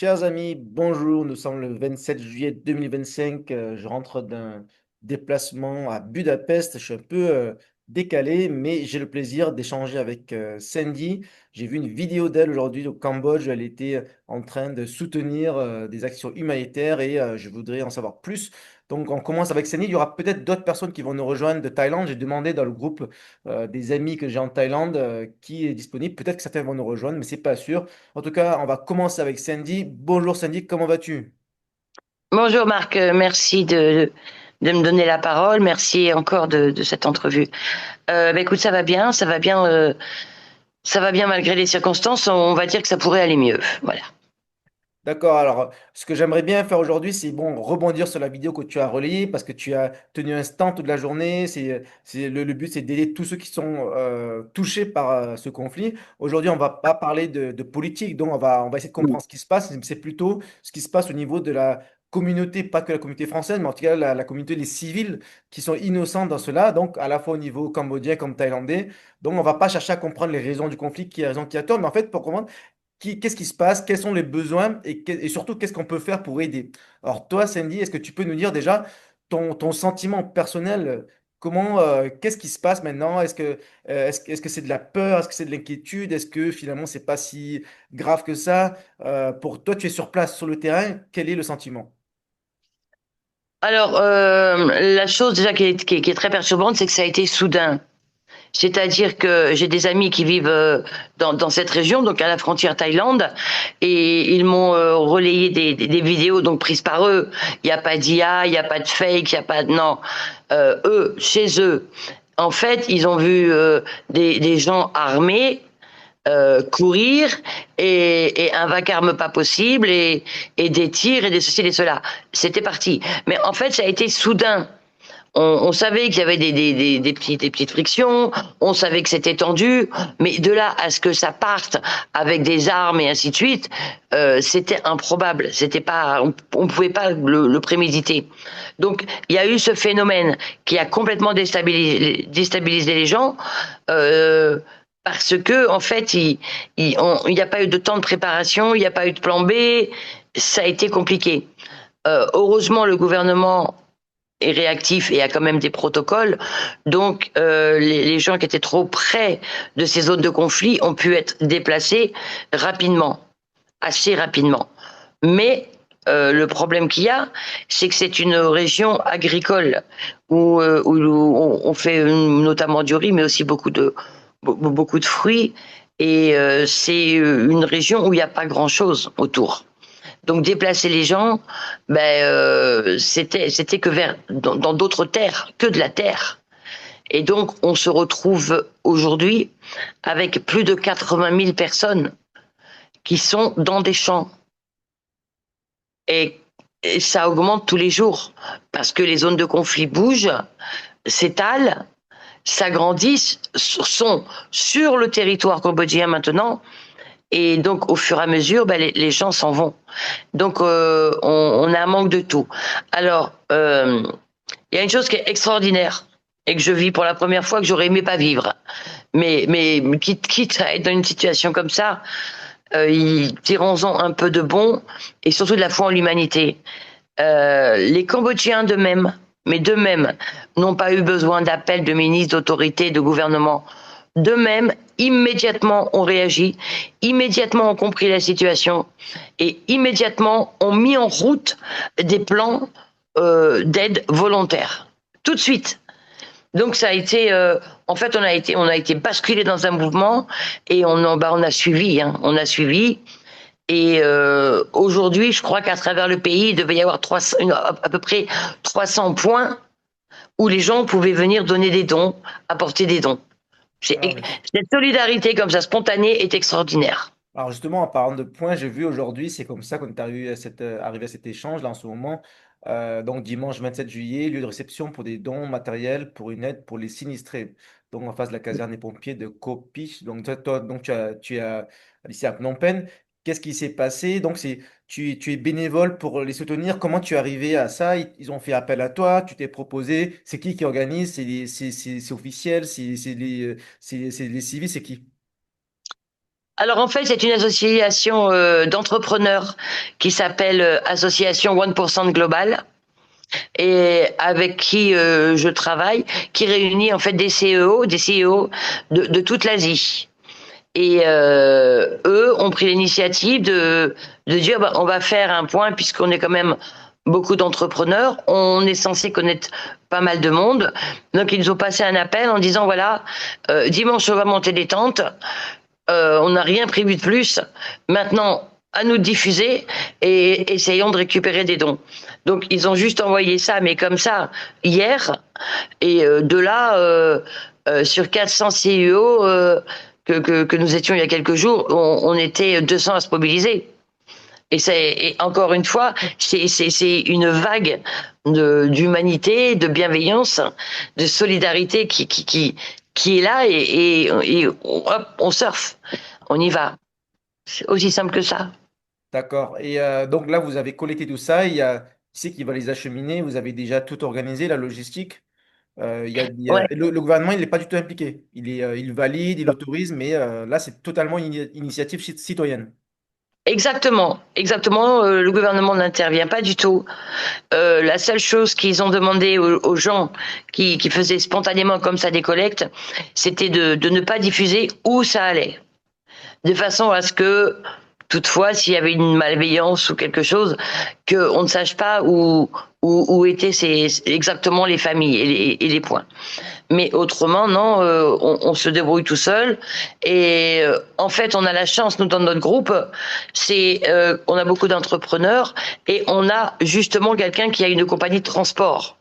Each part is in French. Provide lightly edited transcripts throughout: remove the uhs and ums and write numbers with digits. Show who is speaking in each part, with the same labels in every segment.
Speaker 1: Chers amis, bonjour. Nous sommes le 27 juillet 2025. Je rentre d'un déplacement à Budapest. Je suis un peu décalé, mais j'ai le plaisir d'échanger avec Sandy. J'ai vu une vidéo d'elle aujourd'hui au Cambodge. Elle était en train de soutenir des actions humanitaires et je voudrais en savoir plus. Donc, on commence avec Sandy. Il y aura peut-être d'autres personnes qui vont nous rejoindre de Thaïlande. J'ai demandé dans le groupe des amis que j'ai en Thaïlande qui est disponible. Peut-être que certains vont nous rejoindre, mais c'est pas sûr. En tout cas, on va commencer avec Sandy. Bonjour Sandy, comment vas-tu?
Speaker 2: Bonjour Marc, merci de me donner la parole, merci encore de cette entrevue. Écoute, ça va bien malgré les circonstances. On va dire que ça pourrait aller mieux. Voilà.
Speaker 1: D'accord, alors ce que j'aimerais bien faire aujourd'hui, c'est bon, rebondir sur la vidéo que tu as relayée parce que tu as tenu un stand toute la journée. Le but, c'est d'aider tous ceux qui sont touchés par ce conflit. Aujourd'hui, on va pas parler de politique, donc on va essayer de comprendre ce qui se passe. C'est plutôt ce qui se passe au niveau de la communauté, pas que la communauté française, mais en tout cas la communauté des civils qui sont innocents dans cela, donc à la fois au niveau cambodgien comme thaïlandais. Donc on va pas chercher à comprendre les raisons du conflit, qui a raison, qui a tort, mais en fait, pour comprendre qu'est-ce qui se passe, quels sont les besoins et surtout qu'est-ce qu'on peut faire pour aider. Alors toi, Sandy, est-ce que tu peux nous dire déjà ton sentiment personnel, qu'est-ce qui se passe maintenant? Est-ce que c'est de la peur? Est-ce que c'est de l'inquiétude? Est-ce que finalement c'est pas si grave que ça? Pour toi, tu es sur place, sur le terrain, quel est le sentiment?
Speaker 2: Alors, la chose déjà qui est très perturbante, c'est que ça a été soudain. C'est-à-dire que j'ai des amis qui vivent dans cette région, donc à la frontière Thaïlande, et ils m'ont relayé des vidéos donc prises par eux. Il n'y a pas d'IA, il n'y a pas de fake, il n'y a pas de non. Eux, chez eux, en fait, ils ont vu des gens armés courir et un vacarme pas possible et des tirs et des ceci et des cela. C'était parti. Mais en fait, ça a été soudain. On savait qu'il y avait des petites frictions, on savait que c'était tendu, mais de là à ce que ça parte avec des armes et ainsi de suite, c'était improbable. C'était pas, on pouvait pas le préméditer. Donc il y a eu ce phénomène qui a complètement déstabilisé les gens. Euh, Parce que en fait, il n'y a pas eu de temps de préparation, il n'y a pas eu de plan B, ça a été compliqué. Heureusement, le gouvernement est réactif et a quand même des protocoles. Donc, les gens qui étaient trop près de ces zones de conflit ont pu être déplacés rapidement, assez rapidement. Mais le problème qu'il y a, c'est que c'est une région agricole où on fait notamment du riz, mais aussi beaucoup de fruits. Et c'est une région où il n'y a pas grand-chose autour. Donc déplacer les gens, c'était que vers dans d'autres terres, que de la terre. Et donc on se retrouve aujourd'hui avec plus de 80 000 personnes qui sont dans des champs. Et, et ça augmente tous les jours parce que les zones de conflit bougent, s'étalent, s'agrandissent, sont sur le territoire cambodgien maintenant. Et donc, au fur et à mesure, les gens s'en vont. Donc, on a un manque de tout. Alors, il y a une chose qui est extraordinaire et que je vis pour la première fois que j'aurais aimé pas vivre. Mais quitte à être dans une situation comme ça, tirons-en un peu de bon et surtout de la foi en l'humanité. Les Cambodgiens d'eux-mêmes, mais d'eux-mêmes, n'ont pas eu besoin d'appel de ministres, d'autorités, de gouvernement. D'eux-mêmes, immédiatement ont réagi, immédiatement ont compris la situation et immédiatement ont mis en route des plans d'aide volontaire. Tout de suite. Donc ça a été, en fait, on a été basculé dans un mouvement et on a suivi, hein, on a suivi. Et aujourd'hui, je crois qu'à travers le pays, il devait y avoir à peu près 300 points où les gens pouvaient venir donner des dons, apporter des dons.
Speaker 1: Alors, je-
Speaker 2: Cette solidarité comme ça, spontanée, est extraordinaire.
Speaker 1: alors justement, en parlant de points, j'ai vu aujourd'hui, c'est comme ça qu'on est arrivé à cet échange là en ce moment. Donc dimanche 27 juillet, lieu de réception pour des dons matériels pour une aide pour les sinistrés. Donc en face de la caserne des pompiers de Koh Pich. Donc donc tu as ici à Phnom Penh. Qu'est-ce qui s'est passé? Donc tu es bénévole pour les soutenir. Comment tu es arrivé à ça? Ils ont fait appel à toi, tu t'es proposé. C'est qui organise? C'est officiel? C'est les civils? C'est qui?
Speaker 2: Alors en fait, c'est une association d'entrepreneurs qui s'appelle Association 1% Global et avec qui je travaille, qui réunit en fait des CEO de toute l'Asie. Et eux ont pris l'initiative de dire bah, on va faire un point puisqu'on est quand même beaucoup d'entrepreneurs, on est censé connaître pas mal de monde. Donc ils nous ont passé un appel en disant voilà, dimanche on va monter des tentes, on n'a rien prévu de plus. Maintenant, à nous de diffuser et essayons de récupérer des dons. Donc ils ont juste envoyé ça, mais comme ça, hier. Et de là, sur 400 CEO que nous étions il y a quelques jours, on était 200 à se mobiliser. Et encore une fois, c'est une vague d'humanité, de bienveillance, de solidarité qui est là et hop, on surfe, on y va. C'est aussi simple que ça.
Speaker 1: D'accord. Et donc là, vous avez collecté tout ça. Il y a qui c'est qui va les acheminer. Vous avez déjà tout organisé, la logistique.
Speaker 2: Ouais.
Speaker 1: Le gouvernement, il n'est pas du tout impliqué. Il valide, il autorise, mais là, c'est totalement une initiative citoyenne.
Speaker 2: Exactement, exactement. Le gouvernement n'intervient pas du tout. La seule chose qu'ils ont demandé aux gens qui faisaient spontanément comme ça des collectes, c'était de ne pas diffuser où ça allait, de façon à ce que, toutefois, s'il y avait une malveillance ou quelque chose, qu'on ne sache pas où étaient exactement les familles et les points. Mais autrement, non, on se débrouille tout seul. Et en fait, on a la chance, nous, dans notre groupe, on a beaucoup d'entrepreneurs et on a justement quelqu'un qui a une compagnie de transport.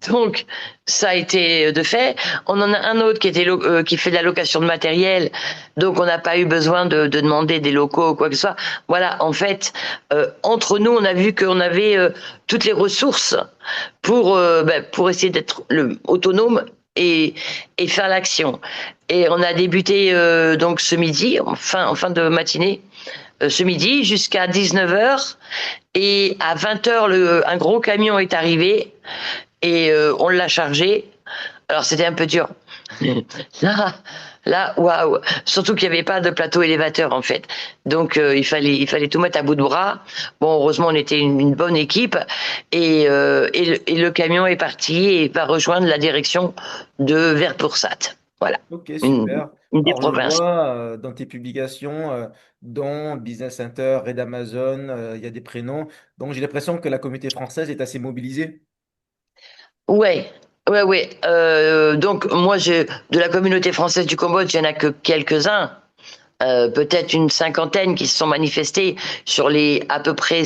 Speaker 2: Donc, ça a été de fait. On en a un autre qui fait de la location de matériel. Donc, on n'a pas eu besoin de demander des locaux ou quoi que ce soit. Voilà, en fait, entre nous, on a vu qu'on avait toutes les ressources pour essayer d'être autonome et, et faire l'action. Et on a débuté donc ce midi, en fin de matinée, ce midi jusqu'à 19h. Et à 20h, un gros camion est arrivé et on l'a chargé. Alors c'était un peu dur. Là, waouh. Surtout qu'il n'y avait pas de plateau élévateur en fait. Donc il fallait tout mettre à bout de bras. Bon, heureusement on était une bonne équipe et le camion est parti et va rejoindre la direction de Verpoursat. Voilà,
Speaker 1: Ok,
Speaker 2: une,
Speaker 1: super.
Speaker 2: une des
Speaker 1: Alors, je
Speaker 2: provinces.
Speaker 1: vois dans tes publications, dont Business Center, Red Amazon, il y a des prénoms. Donc, j'ai l'impression que la communauté française est assez mobilisée.
Speaker 2: Ouais, ouais. Donc moi, de la communauté française du Cambodge, il n'y en a que quelques-uns. Peut-être une cinquantaine qui se sont manifestés sur les à peu près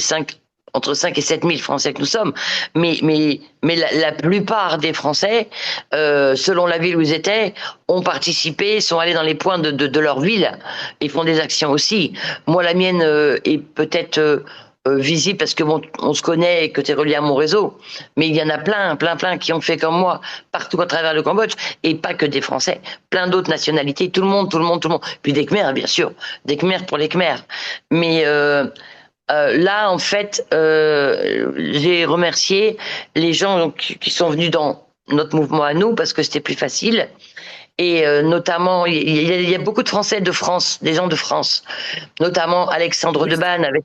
Speaker 2: entre 5 et 7 000 Français que nous sommes. Mais la plupart des Français, selon la ville où ils étaient, ont participé, sont allés dans les points de leur ville et font des actions aussi. Moi, la mienne est peut-être visible parce que bon, on se connaît et que tu es relié à mon réseau. Mais il y en a plein qui ont fait comme moi partout à travers le Cambodge et pas que des Français, plein d'autres nationalités, tout le monde. Puis des Khmers, bien sûr, des Khmers pour les Khmers. Mais là, en fait, j'ai remercié les gens donc, qui sont venus dans notre mouvement à nous parce que c'était plus facile. Et notamment, il y a beaucoup de Français de France, des gens de France, notamment Alexandre
Speaker 1: Touristes.
Speaker 2: Debanne avec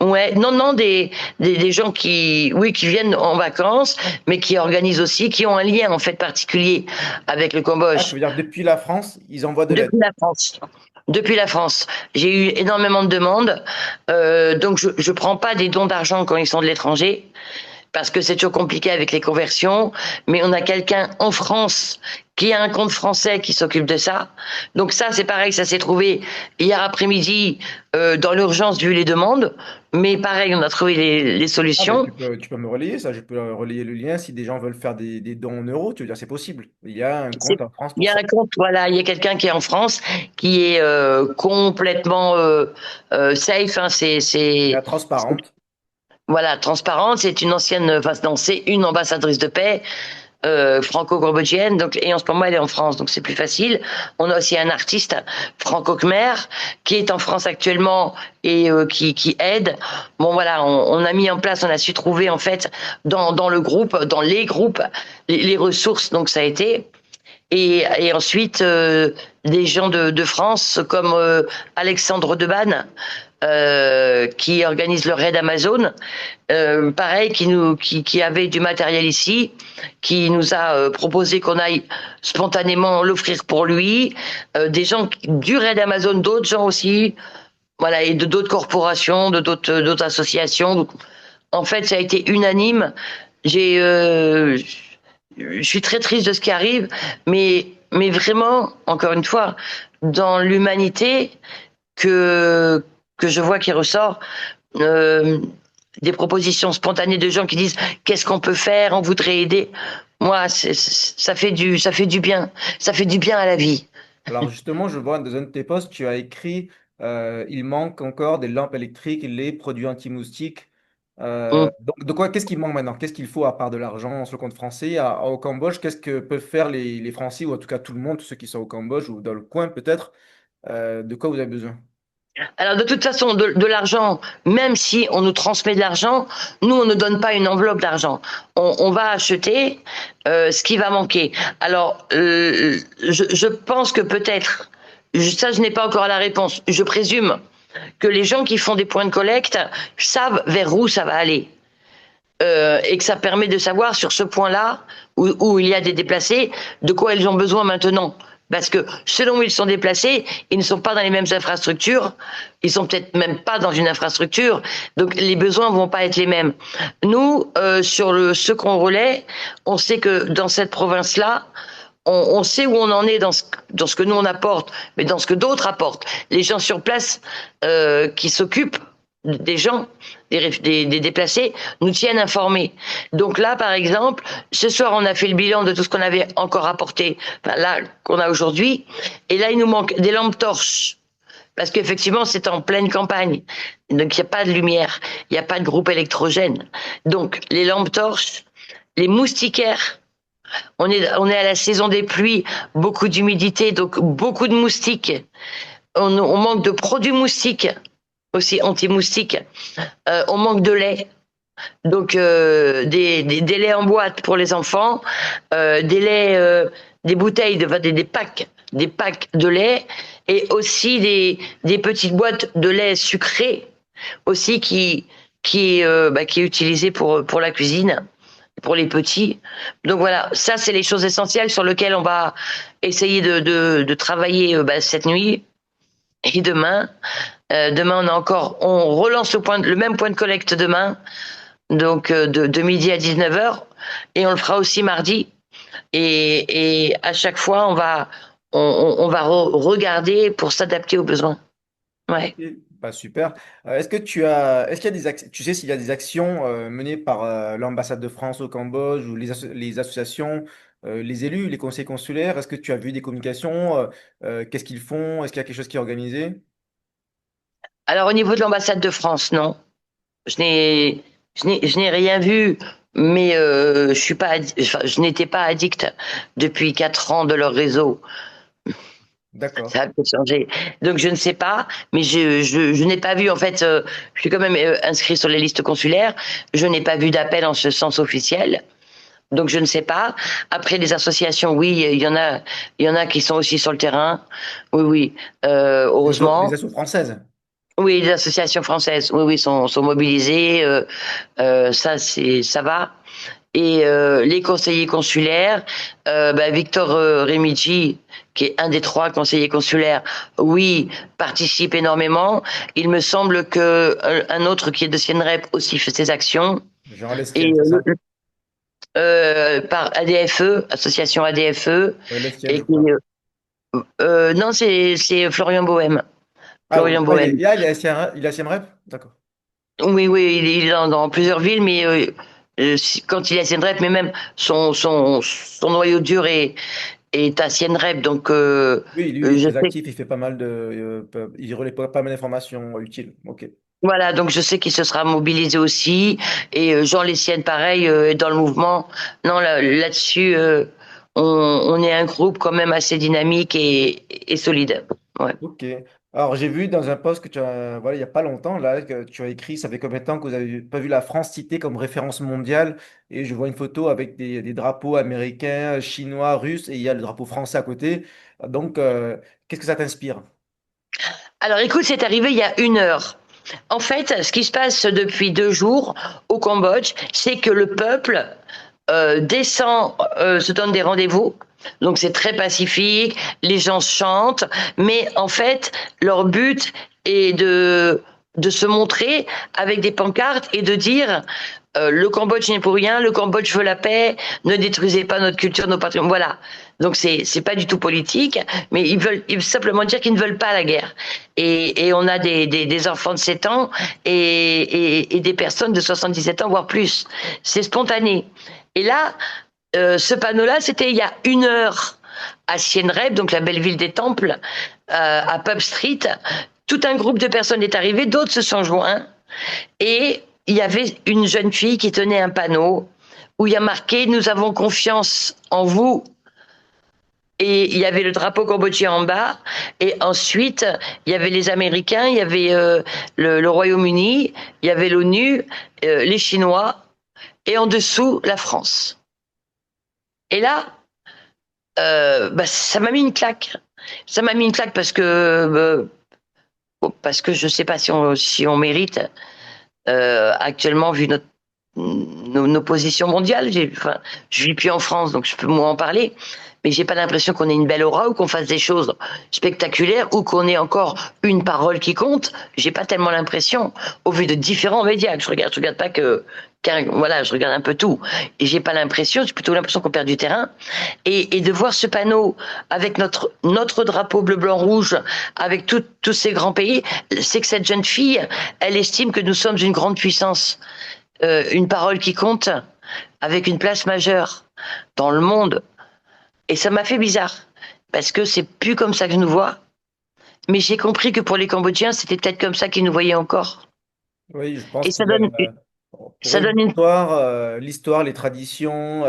Speaker 2: ouais, non, des gens qui viennent en vacances, mais qui organisent aussi, qui ont un lien en fait particulier avec le
Speaker 1: Ah, tu
Speaker 2: Cambodge
Speaker 1: veux dire, depuis la France, ils envoient de l'aide.
Speaker 2: depuis la France. Depuis la France, j'ai eu énormément de demandes, donc je prends pas des dons d'argent quand ils sont de l'étranger parce que c'est toujours compliqué avec les conversions, mais on a quelqu'un en France qui a un compte français qui s'occupe de ça. Donc ça, c'est pareil, ça s'est trouvé hier après-midi dans l'urgence vu les demandes, mais pareil, on a trouvé les
Speaker 1: Ah, ben,
Speaker 2: solutions.
Speaker 1: tu peux me relayer ça. Je peux relayer le lien si des gens veulent faire des dons en euros. Tu veux dire, c'est possible. Il y a un compte en France
Speaker 2: Il
Speaker 1: pour
Speaker 2: y a
Speaker 1: ça.
Speaker 2: un compte, voilà, il y a quelqu'un qui est en France qui est complètement safe. Hein,
Speaker 1: Il y a transparente.
Speaker 2: voilà, transparente. C'est une ancienne, enfin, non, c'est une ambassadrice de paix franco-cambodgienne. Donc, et en ce moment, elle est en France, donc c'est plus facile. On a aussi un artiste franco-khmer qui est en France actuellement et qui aide. Bon, voilà, on a mis en place, on a su trouver en fait dans le groupe, dans les groupes, les ressources. Donc, ça a été. Et ensuite, des gens de France comme Alexandre Debanne, qui organise le raid Amazon, pareil, qui avait du matériel ici, qui nous a proposé qu'on aille spontanément l'offrir pour lui, des gens du raid Amazon, d'autres gens aussi, voilà, et de d'autres corporations, de d'autres associations. Donc, en fait, ça a été unanime. J'ai, je suis très triste de ce qui arrive, mais vraiment, encore une fois, dans l'humanité que que je vois qui ressort, euh, des propositions spontanées de gens qui disent qu'est-ce qu'on peut faire, on voudrait aider. Moi, ça fait du bien, ça fait du bien à la vie.
Speaker 1: Alors justement, je vois dans un de tes posts, tu as écrit il manque encore des lampes électriques, les produits anti-moustiques.
Speaker 2: Mm.
Speaker 1: Donc de quoi, qu'est-ce qui manque maintenant? Qu'est-ce qu'il faut à part de l'argent sur le compte français au Cambodge? Qu'est-ce que peuvent faire les Français ou en tout cas tout le monde, tous ceux qui sont au Cambodge ou dans le coin peut-être? De quoi vous avez besoin?
Speaker 2: Alors de toute façon, de l'argent, même si on nous transmet de l'argent, nous on ne donne pas une enveloppe d'argent. On va acheter ce qui va manquer. Alors je pense que peut-être, ça je n'ai pas encore la réponse. Je présume que les gens qui font des points de collecte savent vers où ça va aller. Et que ça permet de savoir sur ce point-là où il y a des déplacés, de quoi ils ont besoin maintenant. Parce que selon où ils sont déplacés, ils ne sont pas dans les mêmes infrastructures, ils sont peut-être même pas dans une infrastructure, donc les besoins vont pas être les mêmes. Nous, sur ce qu'on relaie, on sait que dans cette province-là, on sait où on en est dans ce que nous on apporte, mais dans ce que d'autres apportent. Les gens sur place qui s'occupent des gens, des déplacés, nous tiennent informés. Donc là, par exemple, ce soir, on a fait le bilan de tout ce qu'on avait encore apporté, enfin, là, qu'on a aujourd'hui, et là, il nous manque des lampes torches, parce qu'effectivement, c'est en pleine campagne, donc il n'y a pas de lumière, il n'y a pas de groupe électrogène. Donc, les lampes torches, les moustiquaires, on est à la saison des pluies, beaucoup d'humidité, donc beaucoup de moustiques. On manque de produits moustiques, aussi anti-moustiques. On manque de lait. Donc des laits en boîte pour les enfants, des laits, des bouteilles, des packs de lait et aussi des petites boîtes de lait sucré aussi qui est utilisé pour la cuisine, pour les petits. Donc voilà, ça c'est les choses essentielles sur lesquelles on va essayer de travailler cette nuit et demain. Demain on relance le même point de collecte demain, donc de midi à 19h, et on le fera aussi mardi. Et à chaque fois, on va regarder pour s'adapter aux besoins. Ouais.
Speaker 1: Ok. Bah, super. Est-ce qu'il y a tu sais s'il y a des actions menées par l'ambassade de France au Cambodge ou les associations, les élus, les conseils consulaires? Est-ce que tu as vu des communications? Qu'est-ce qu'ils font? Est-ce qu'il y a quelque chose qui est organisé?
Speaker 2: Alors au niveau de l'ambassade de France, non, je n'ai, je n'ai rien vu, mais je suis pas, enfin, je n'étais pas addict depuis 4 ans de leur réseau.
Speaker 1: D'accord.
Speaker 2: Ça a peut changé. Donc je ne sais pas, mais je n'ai pas vu en fait. Je suis quand même inscrit sur les listes consulaires. Je n'ai pas vu d'appel en ce sens officiel. Donc je ne sais pas. Après les associations, oui, il y en a qui sont aussi sur le terrain. Oui, oui,
Speaker 1: Les
Speaker 2: heureusement.
Speaker 1: assos françaises.
Speaker 2: Oui, les associations françaises, oui, oui, sont mobilisées. Ça va. Et les conseillers consulaires, Victor Remigi, qui est un des 3 conseillers consulaires, oui, participe énormément. Il me semble que un autre qui est de Sienrep aussi fait ses actions.
Speaker 1: Jean
Speaker 2: Et
Speaker 1: Lestienne, c'est ça?
Speaker 2: par ADFE, association ADFE,
Speaker 1: Lestienne,
Speaker 2: et
Speaker 1: je crois.
Speaker 2: non, c'est Florian Bohème.
Speaker 1: Ah oui,
Speaker 2: Florian Bohème.
Speaker 1: il est à Siem Reap? D'accord.
Speaker 2: Oui, oui, il est dans plusieurs villes, mais quand il est à Sienrep, mais même son noyau dur est à Sienrep, donc
Speaker 1: Oui, lui, il est
Speaker 2: je
Speaker 1: très
Speaker 2: sais.
Speaker 1: actif, il fait pas mal il relaie pas mal d'informations utiles. Ok.
Speaker 2: Voilà, donc je sais qu'il se sera mobilisé aussi, et Jean Lessienne, pareil, est dans le mouvement. Non, là-dessus, on est un groupe quand même assez dynamique et solide. Ouais.
Speaker 1: Ok. Alors, j'ai vu dans un post que tu as, voilà, il n'y a pas longtemps, là, que tu as écrit, ça fait combien de temps que vous n'avez pas vu la France citée comme référence mondiale? Et je vois une photo avec des drapeaux américains, chinois, russes, et il y a le drapeau français à côté. Donc, qu'est-ce que ça t'inspire?
Speaker 2: Alors écoute, c'est arrivé il y a 1 heure. En fait, ce qui se passe depuis 2 jours au Cambodge, c'est que le peuple descend, se donne des rendez-vous. Donc c'est très pacifique, les gens chantent, mais en fait, leur but est de se montrer avec des pancartes et de dire le Cambodge n'est pour rien, le Cambodge veut la paix, ne détruisez pas notre culture, nos patrimoines. Voilà. Donc c'est pas du tout politique, mais ils veulent simplement dire qu'ils ne veulent pas la guerre. Et on a des enfants de 7 ans et des personnes de 77 ans, voire plus. C'est spontané. Et là, ce panneau-là, c'était il y a 1 heure à Siem Reap, donc la belle ville des temples, à Pub Street. Tout un groupe de personnes est arrivé, d'autres se sont joints. Et il y avait une jeune fille qui tenait un panneau où il y a marqué «Nous avons confiance en vous». Et il y avait le drapeau cambodgien en bas. Et ensuite, il y avait les Américains, il y avait le Royaume-Uni, il y avait l'ONU, les Chinois, et en dessous, la France. Et là, bah, ça m'a mis une claque. Ça m'a mis une claque parce que je ne sais pas si on mérite actuellement, vu nos positions mondiales. Enfin, je vis plus en France, donc je peux moins en parler. Mais j'ai pas l'impression qu'on ait une belle aura ou qu'on fasse des choses spectaculaires ou qu'on ait encore une parole qui compte. J'ai pas tellement l'impression, au vu de différents médias, que je regarde pas voilà, je regarde un peu tout. Et j'ai pas l'impression, j'ai plutôt l'impression qu'on perd du terrain. Et de voir ce panneau avec notre drapeau bleu, blanc, rouge, avec tous ces grands pays, c'est que cette jeune fille, elle estime que nous sommes une grande puissance, une parole qui compte, avec une place majeure dans le monde. Et ça m'a fait bizarre, parce que c'est plus comme ça que je nous vois. Mais j'ai compris que pour les Cambodgiens, c'était peut-être comme ça qu'ils nous voyaient encore.
Speaker 1: Oui, je pense
Speaker 2: Et
Speaker 1: que pour
Speaker 2: ça
Speaker 1: eux,
Speaker 2: donne une,
Speaker 1: l'histoire, les traditions,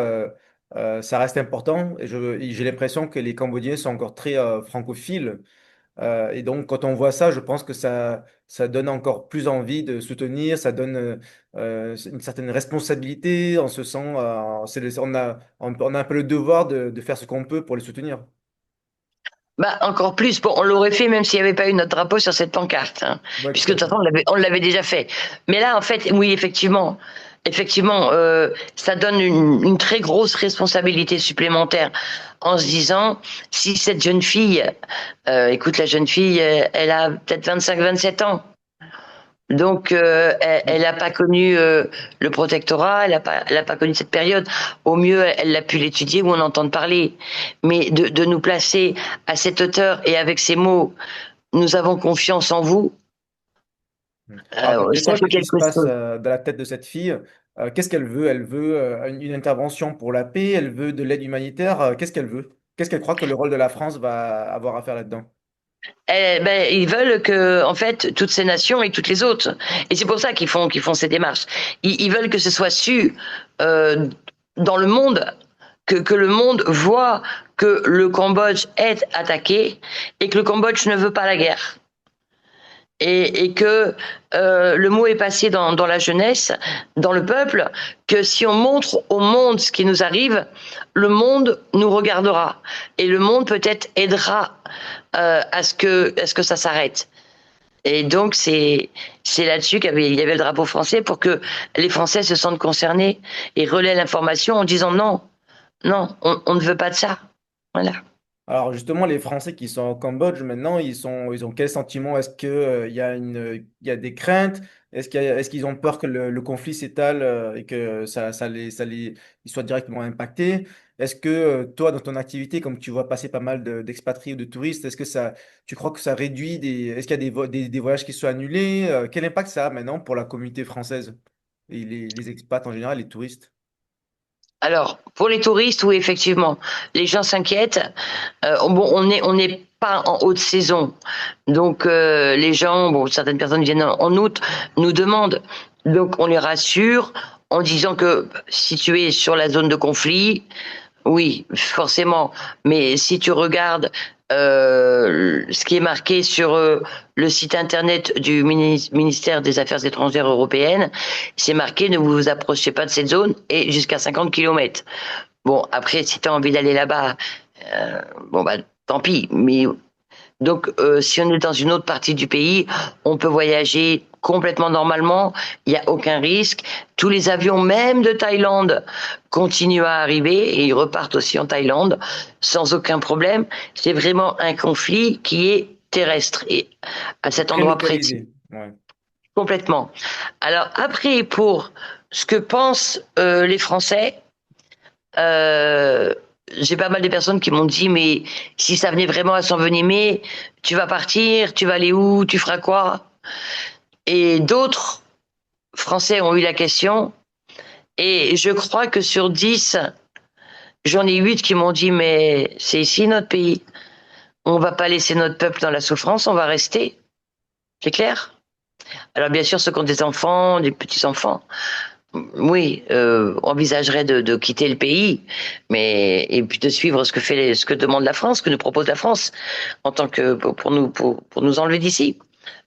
Speaker 1: ça reste important. Et j'ai l'impression que les Cambodgiens sont encore très francophiles. Et donc, quand on voit ça, je pense que ça donne encore plus envie de soutenir, ça donne une certaine responsabilité. On se sent, on a un peu le devoir de faire ce qu'on peut pour les soutenir.
Speaker 2: bah, encore plus. Bon, on l'aurait fait même s'il n'y avait pas eu notre drapeau sur cette pancarte, hein,
Speaker 1: Oui,
Speaker 2: puisque
Speaker 1: tout
Speaker 2: de
Speaker 1: à
Speaker 2: toute
Speaker 1: fait.
Speaker 2: façon, on l'avait déjà fait. Mais là, en fait, oui, effectivement, ça donne une très grosse responsabilité supplémentaire en se disant, si cette jeune fille, écoute, la jeune fille, elle a peut-être 25, 27 ans. Donc, elle n'a pas connu le protectorat, elle a pas connu cette période. Au mieux, elle a pu l'étudier ou en entendre parler. Mais de nous placer à cette hauteur et avec ces mots, nous avons confiance en vous,
Speaker 1: Alors, d'après
Speaker 2: ça
Speaker 1: toi,
Speaker 2: fait
Speaker 1: qu'est-ce qui se
Speaker 2: quelque
Speaker 1: passe
Speaker 2: chose.
Speaker 1: dans la tête de cette fille? Qu'est-ce qu'elle veut? Elle veut une intervention pour la paix, elle veut de l'aide humanitaire. Qu'est-ce qu'elle veut? Qu'est-ce qu'elle croit que le rôle de la France va avoir à faire là-dedans?
Speaker 2: Ben, ils veulent que, en fait, toutes ces nations et toutes les autres, et c'est pour ça qu'ils font ces démarches. Ils veulent que ce soit su euh, dans le monde, que le monde voit que le Cambodge est attaqué et que le Cambodge ne veut pas la guerre. Et que le mot est passé dans la jeunesse, dans le peuple, que si on montre au monde ce qui nous arrive, le monde nous regardera et le monde peut-être aidera à ce que ça s'arrête. Et donc c'est là-dessus il y avait le drapeau français pour que les Français se sentent concernés et relaient l'information en disant non, non, on ne veut pas de ça. Voilà.
Speaker 1: Alors justement, les Français qui sont au Cambodge maintenant, ils ont quel sentiment? Est-ce que, il y a des craintes? Est-ce qu'ils ont peur que le conflit s'étale et que ils soient directement impactés? Est-ce que toi, dans ton activité, comme tu vois passer pas mal d'expatriés ou de touristes, tu crois que ça réduit est-ce qu'il y a des voyages qui sont annulés? Quel impact ça a maintenant pour la communauté française et les expats en général, les touristes?
Speaker 2: Alors, pour les touristes, oui, effectivement, les gens s'inquiètent. Bon, on n'est pas en haute saison, donc les gens, bon, certaines personnes viennent en août, nous demandent, donc on les rassure en disant que si tu es sur la zone de conflit, oui, forcément, mais si tu regardes ce qui est marqué sur le site internet du ministère des Affaires étrangères européennes, c'est marqué ne vous approchez pas de cette zone et jusqu'à 50 kilomètres. Bon, après, si tu as envie d'aller là-bas, bon, bah, tant pis. Mais donc, si on est dans une autre partie du pays, on peut voyager complètement normalement. Il n'y a aucun risque. Tous les avions, même de Thaïlande, continuent à arriver et ils repartent aussi en Thaïlande sans aucun problème. C'est vraiment un conflit qui est terrestre et à cet
Speaker 1: Très
Speaker 2: endroit précis,
Speaker 1: localisé. Ouais.
Speaker 2: complètement. Alors après, pour ce que pensent les Français, euh, j'ai pas mal de personnes qui m'ont dit, mais si ça venait vraiment à s'envenimer, tu vas partir, tu vas aller où, tu feras quoi? Et d'autres Français ont eu la question, et je crois que sur 10, j'en ai 8 qui m'ont dit, mais c'est ici notre pays. On va pas laisser notre peuple dans la souffrance, on va rester. C'est clair? Alors bien sûr, ceux qui ont des enfants, des petits-enfants, oui, envisagerait de quitter le pays, mais et puis de suivre ce que demande la France, ce que nous propose la France, en tant que pour nous enlever d'ici.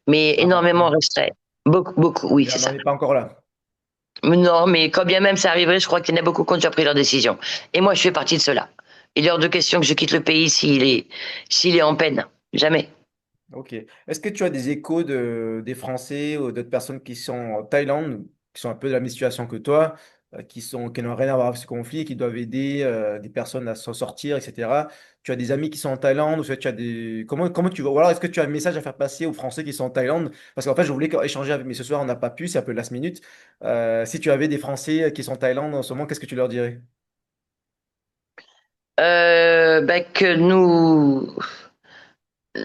Speaker 2: Mais
Speaker 1: Ah,
Speaker 2: énormément resterait. Beaucoup, beaucoup, oui,
Speaker 1: mais
Speaker 2: c'est
Speaker 1: on n'en
Speaker 2: ça.
Speaker 1: est pas encore là.
Speaker 2: Non, mais quand bien même ça arriverait, je crois qu'il y en a beaucoup qui ont déjà pris leur décision. Et moi, je fais partie de cela. Il est hors de question que je quitte le pays s'il est en peine. Jamais.
Speaker 1: Ok. Est-ce que tu as des échos des Français ou d'autres personnes qui sont en Thaïlande, qui sont un peu de la même situation que toi, qui n'ont rien à voir avec ce conflit, qui doivent aider des personnes à s'en sortir, etc. Tu as des amis qui sont en Thaïlande, ou soit tu as des... comment tu vois, ou alors est-ce que tu as un message à faire passer aux Français qui sont en Thaïlande? Parce qu'en fait, je voulais échanger avec, mais ce soir, on n'a pas pu, c'est un peu last minute. Si tu avais des Français qui sont en Thaïlande en ce moment, qu'est-ce que tu leur dirais?
Speaker 2: Ben que nous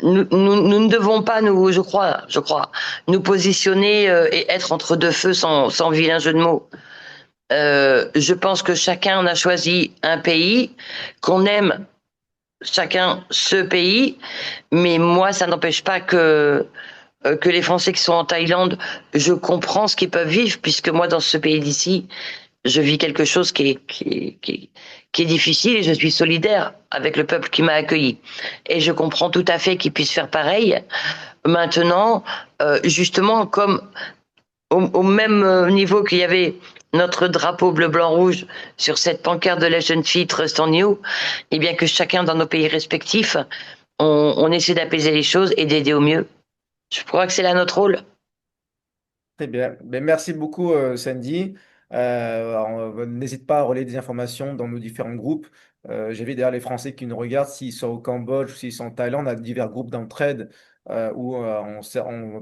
Speaker 2: ne devons pas je crois, nous positionner et être entre deux feux sans vilain jeu de mots. Je pense que chacun en a choisi un pays, qu'on aime chacun ce pays, mais moi, ça n'empêche pas que les Français qui sont en Thaïlande, je comprends ce qu'ils peuvent vivre, puisque moi, dans ce pays d'ici, je vis quelque chose qui est difficile et je suis solidaire avec le peuple qui m'a accueilli. Et je comprends tout à fait qu'ils puissent faire pareil. Maintenant, justement, comme au même niveau qu'il y avait notre drapeau bleu, blanc, rouge sur cette pancarte de la jeune fille Trust en You, et bien que chacun dans nos pays respectifs, on essaie d'apaiser les choses et d'aider au mieux. Je crois que c'est là notre rôle.
Speaker 1: Très bien. Ben, merci beaucoup, Sandy. N'hésite pas à relayer des informations dans nos différents groupes. J'invite d'ailleurs les Français qui nous regardent, s'ils sont au Cambodge ou s'ils sont en Thaïlande, on a divers groupes d'entraide où on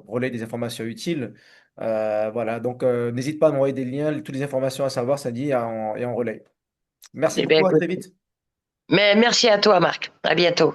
Speaker 1: relaie des informations utiles. Voilà, donc n'hésite pas à m'envoyer des liens, toutes les informations à savoir, Sandy, et on relaie. Merci
Speaker 2: Eh bien,
Speaker 1: beaucoup, à
Speaker 2: écoute.
Speaker 1: très vite.
Speaker 2: Mais merci à toi, Marc. À bientôt.